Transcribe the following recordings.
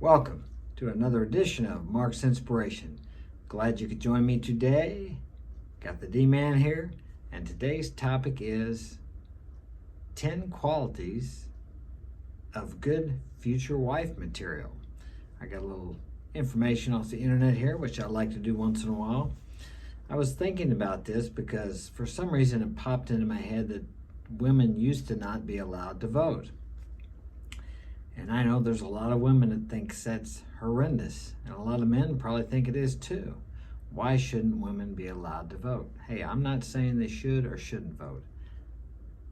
Welcome to another edition of Mark's Inspiration. Glad you could join me today. Got the D-Man here, and today's topic is 10 qualities of good future wife material. I got a little information off the internet here, which I like to do once in a while. I was thinking about this because for some reason it popped into my head that women used to not be allowed to vote. And I know there's a lot of women that think that's horrendous, and a lot of men probably think it is too. Why shouldn't women be allowed to vote? Hey, I'm not saying they should or shouldn't vote.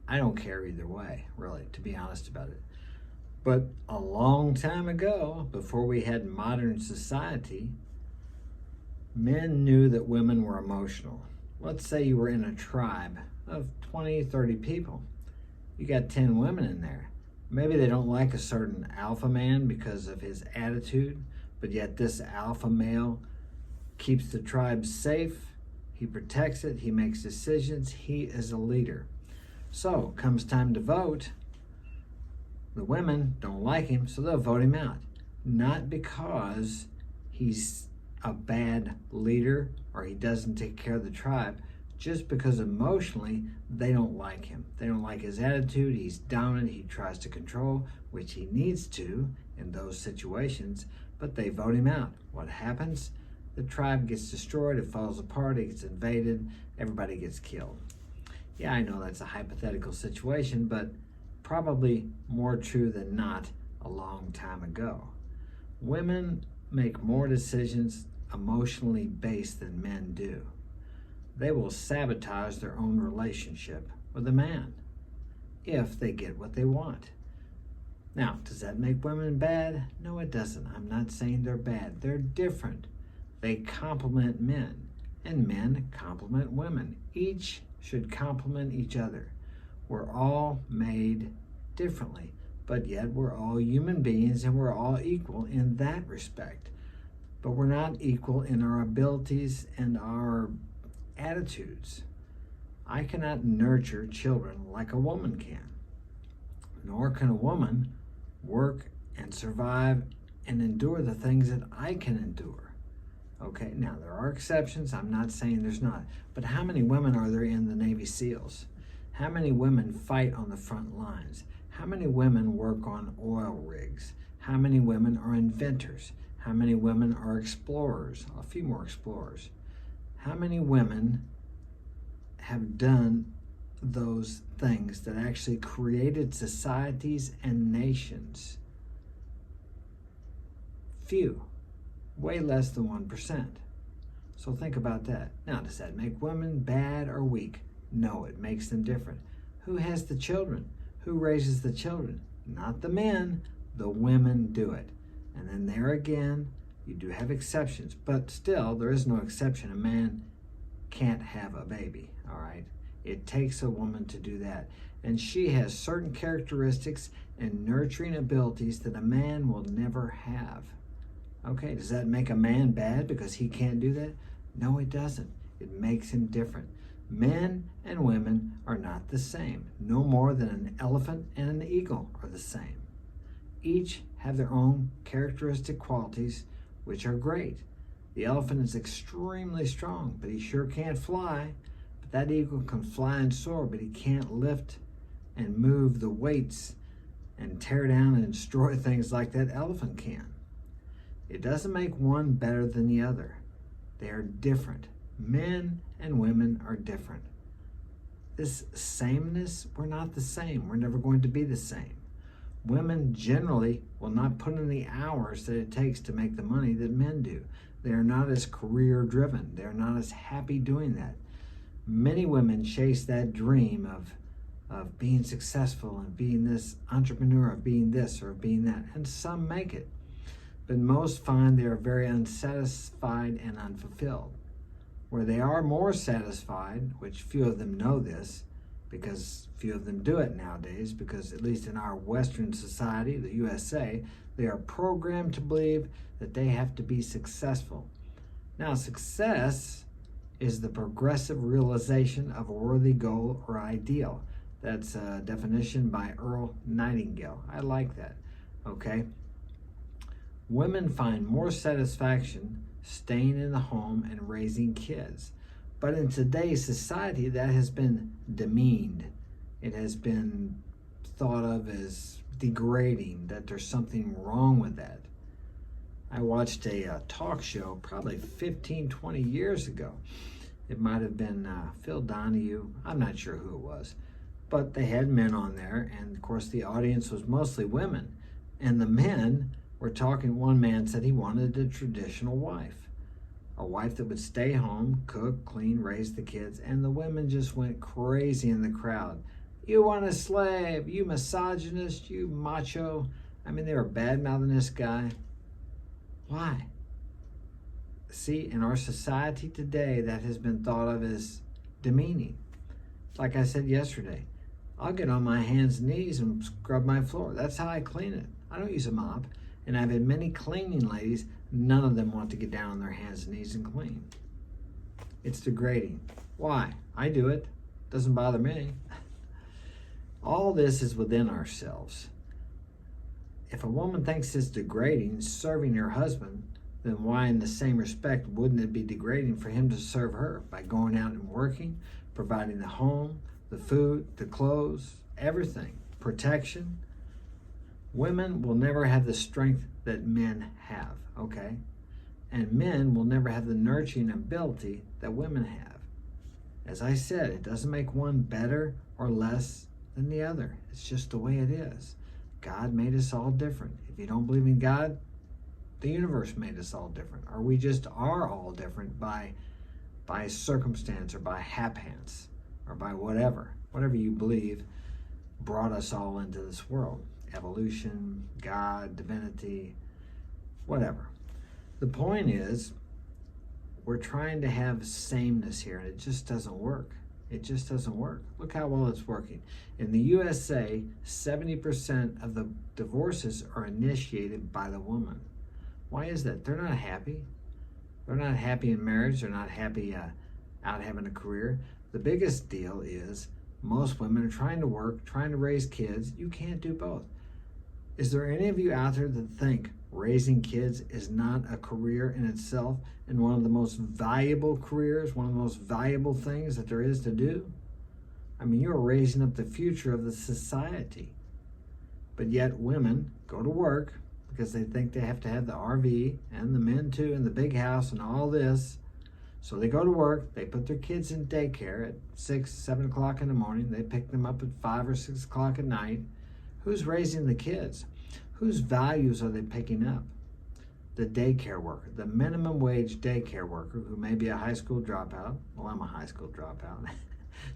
I don't care either way, really, to be honest about it. But a long time ago, before we had modern society, men knew that women were emotional. Let's say you were in a tribe of 20, 30 people. You got 10 women in there. Maybe they don't like a certain alpha man because of his attitude, but yet this alpha male keeps the tribe safe, he protects it, he makes decisions, he is a leader. So, comes time to vote, the women don't like him, so they'll vote him out. Not because he's a bad leader or he doesn't take care of the tribe, just because emotionally they don't like him. They don't like his attitude, he's dominant, he tries to control, which he needs to in those situations, but they vote him out. What happens? The tribe gets destroyed, it falls apart, it gets invaded, everybody gets killed. Yeah, I know that's a hypothetical situation, but probably more true than not a long time ago. Women make more decisions emotionally based than men do. They will sabotage their own relationship with a man if they get what they want. Now, does that make women bad? No, it doesn't. I'm not saying they're bad. They're different. They complement men, and men complement women. Each should complement each other. We're all made differently, but yet we're all human beings and we're all equal in that respect. But we're not equal in our abilities and our attitudes. I cannot nurture children like a woman can, nor can a woman work and survive and endure the things that I can endure. Okay, now there are exceptions, I'm not saying there's not, but how many women are there in the Navy SEALs? How many women fight on the front lines? How many women work on oil rigs? How many women are inventors? How many women are explorers? A few more explorers. How many women have done those things that actually created societies and nations? Few, way less than 1%. So think about that. Now, does that make women bad or weak? No, it makes them different. Who has the children? Who raises the children? Not the men, the women do it. And then there again, you do have exceptions, but still, there is no exception. A man can't have a baby, all right? It takes a woman to do that. And she has certain characteristics and nurturing abilities that a man will never have. Okay, does that make a man bad because he can't do that? No, it doesn't. It makes him different. Men and women are not the same, no more than an elephant and an eagle are the same. Each have their own characteristic qualities, which are great. The elephant is extremely strong, but he sure can't fly. But that eagle can fly and soar, but he can't lift and move the weights and tear down and destroy things like that elephant can. It doesn't make one better than the other. They are different. Men and women are different. This sameness, we're not the same. We're never going to be the same. Women generally will not put in the hours that it takes to make the money that men do. They are not as career driven. They are not as happy doing that. Many women chase that dream of being successful and being this entrepreneur, of being this or of being that, and some make it. But most find they are very unsatisfied and unfulfilled. Where they are more satisfied, which few of them know this, because few of them do it nowadays, because at least in our Western society, the USA, they are programmed to believe that they have to be successful. Now, success is the progressive realization of a worthy goal or ideal. That's a definition by Earl Nightingale. I like that, okay? Women find more satisfaction staying in the home and raising kids. But in today's society, that has been demeaned. It has been thought of as degrading, that there's something wrong with that. I watched a talk show probably 15, 20 years ago. It might have been Phil Donahue. I'm not sure who it was. But they had men on there, and of course the audience was mostly women. And the men were talking. One man said he wanted a traditional wife, a wife that would stay home, cook, clean, raise the kids. And the women just went crazy in the crowd. You want a slave, you misogynist, you macho. I mean, they were bad-mouthing this guy. Why? See, in our society today, that has been thought of as demeaning. Like I said yesterday, I'll get on my hands and knees and scrub my floor. That's how I clean it. I don't use a mop. And I've had many cleaning ladies, none of them want to get down on their hands and knees and clean. It's degrading. Why? I do it. Doesn't bother me. All this is within ourselves. If a woman thinks it's degrading serving her husband, then why in the same respect wouldn't it be degrading for him to serve her by going out and working, providing the home, the food, the clothes, everything, protection? Women will never have the strength that men have, okay? And men will never have the nurturing ability that women have. As I said, it doesn't make one better or less than the other. It's just the way it is. God made us all different. If you don't believe in God, the universe made us all different. Or we just are all different by circumstance or by haphance or by whatever you believe brought us all into this world. Evolution, God, divinity, whatever. The point is, we're trying to have sameness here, and it just doesn't work. It just doesn't work. Look how well it's working. In the USA, 70% of the divorces are initiated by the woman. Why is that? They're not happy. They're not happy in marriage. They're not happy out having a career. The biggest deal is most women are trying to work, trying to raise kids. You can't do both. Is there any of you out there that think raising kids is not a career in itself and one of the most valuable careers, one of the most valuable things that there is to do? I mean, you're raising up the future of the society. But yet women go to work because they think they have to have the RV, and the men too, and the big house and all this. So they go to work, they put their kids in daycare at 6, 7 o'clock in the morning. They pick them up at 5 or 6 o'clock at night. Who's raising the kids? Whose values are they picking up? The daycare worker, the minimum wage daycare worker who may be a high school dropout. Well, I'm a high school dropout.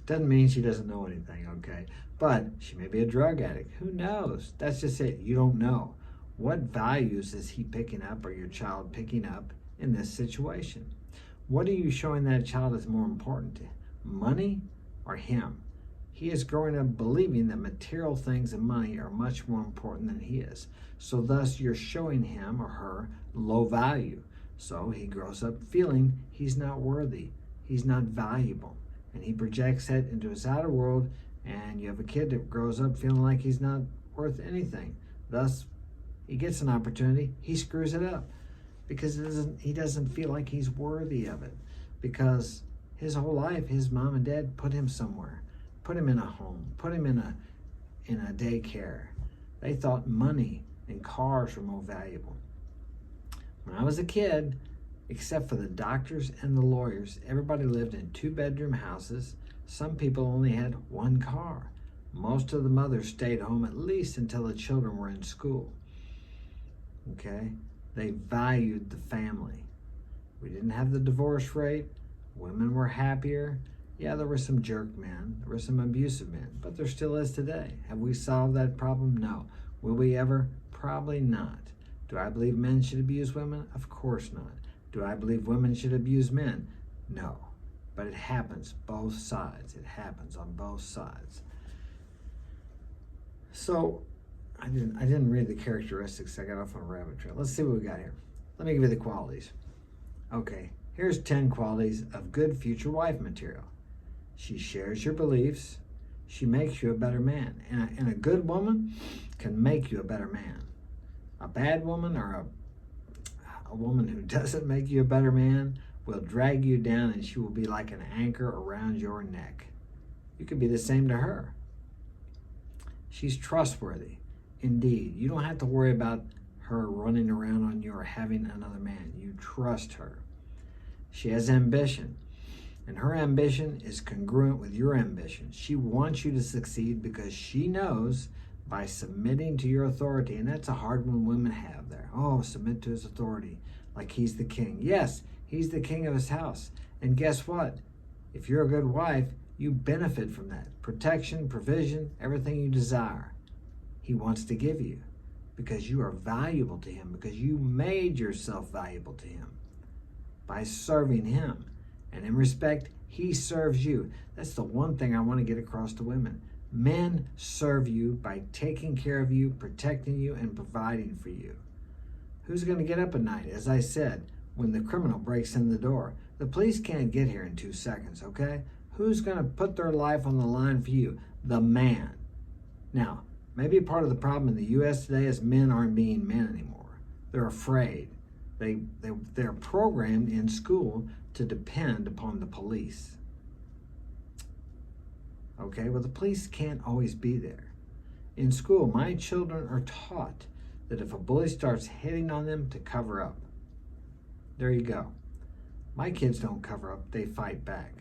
Doesn't mean she doesn't know anything, okay? But she may be a drug addict. Who knows? That's just it. You don't know. What values is he picking up or your child picking up in this situation? What are you showing that child is more important to? Money or him? He is growing up believing that material things and money are much more important than he is. So thus you're showing him or her low value. So he grows up feeling he's not worthy, he's not valuable. And he projects that into his outer world, and you have a kid that grows up feeling like he's not worth anything. Thus, he gets an opportunity, he screws it up because he doesn't feel like he's worthy of it. Because his whole life, his mom and dad put him somewhere. Put him in a home, put him in a daycare. They thought money and cars were more valuable. When I was a kid, except for the doctors and the lawyers, everybody lived in 2-bedroom houses. Some people only had 1 car. Most of the mothers stayed home at least until the children were in school. Okay? They valued the family. We didn't have the divorce rate. Women were happier. Yeah, there were some jerk men, there were some abusive men, but there still is today. Have we solved that problem? No. Will we ever? Probably not. Do I believe men should abuse women? Of course not. Do I believe women should abuse men? No. But it happens both sides. It happens on both sides. So I didn't read the characteristics. I got off on a rabbit trail. Let's see what we got here. Let me give you the qualities. Okay, here's 10 qualities of good future wife material. She shares your beliefs. She makes you a better man. And a good woman can make you a better man. A bad woman or A woman who doesn't make you a better man will drag you down, and she will be like an anchor around your neck. You could be the same to her. She's trustworthy. Indeed, you don't have to worry about her running around on you or having another man. You trust her. She has ambition, and her ambition is congruent with your ambition. She wants you to succeed because she knows by submitting to your authority, and that's a hard one women have there. Oh, submit to his authority like he's the king. Yes, he's the king of his house. And guess what? If you're a good wife, you benefit from that. Protection, provision, everything you desire. He wants to give you because you are valuable to him, because you made yourself valuable to him by serving him. And in respect, he serves you. That's the one thing I want to get across to women. Men serve you by taking care of you, protecting you, and providing for you. Who's going to get up at night? As I said, when the criminal breaks in the door. The police can't get here in 2 seconds, okay? Who's going to put their life on the line for you? The man. Now, maybe part of the problem in the U.S. today is men aren't being men anymore. They're afraid. They're programmed in school to depend upon the police. Okay, well, the police can't always be there. In school, my children are taught that if a bully starts hitting on them, to cover up. There you go. My kids don't cover up, they fight back.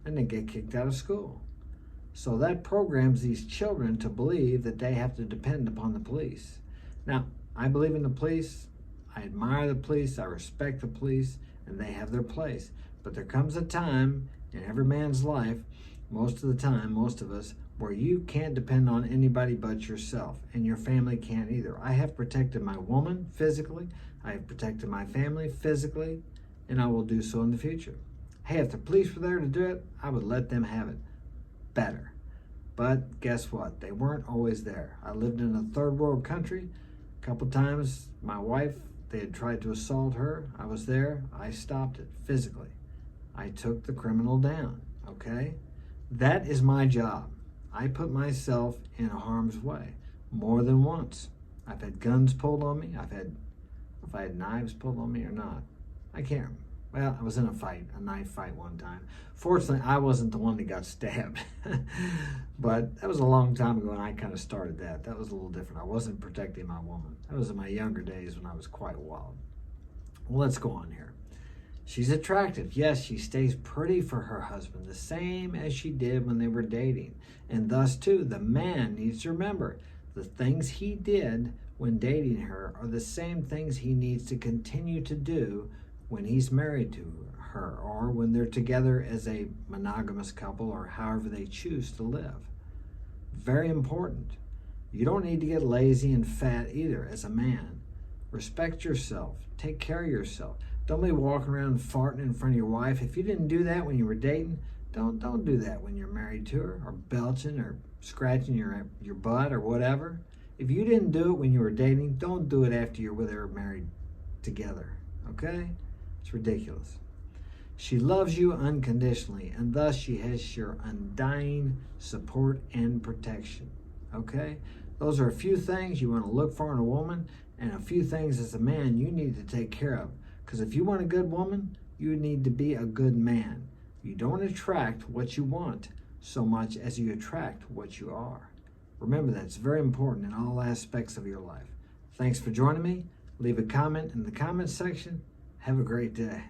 And they get kicked out of school. So that programs these children to believe that they have to depend upon the police. Now, I believe in the police. I admire the police. I respect the police, and they have their place. But there comes a time in every man's life, most of the time, most of us, where you can't depend on anybody but yourself, and your family can't either. I have protected my woman physically. I have protected my family physically, and I will do so in the future. Hey, if the police were there to do it, I would let them have it better. But guess what? They weren't always there. I lived in a third world country. A couple times, my wife, they had tried to assault her. I was there. I stopped it physically. I took the criminal down, okay? That is my job. I put myself in harm's way more than once. I've had guns pulled on me. If I had knives pulled on me or not. I can't. Well, I was in a knife fight one time. Fortunately, I wasn't the one that got stabbed. But that was a long time ago, and I kind of started that. That was a little different. I wasn't protecting my woman. That was in my younger days when I was quite wild. Well, let's go on here. She's attractive. Yes, she stays pretty for her husband, the same as she did when they were dating. And thus, too, the man needs to remember the things he did when dating her are the same things he needs to continue to do when he's married to her, or when they're together as a monogamous couple, or however they choose to live. Very important. You don't need to get lazy and fat either as a man. Respect yourself. Take care of yourself. Don't be walking around farting in front of your wife. If you didn't do that when you were dating, don't do that when you're married to her, or belching or scratching your butt or whatever. If you didn't do it when you were dating, don't do it after you're with her married together. Okay? It's ridiculous. She loves you unconditionally, and thus she has your undying support and protection. Okay? Those are a few things you want to look for in a woman, and a few things as a man you need to take care of. Because if you want a good woman, you need to be a good man. You don't attract what you want so much as you attract what you are. Remember that. It's very important in all aspects of your life. Thanks for joining me. Leave a comment in the comment section. Have a great day.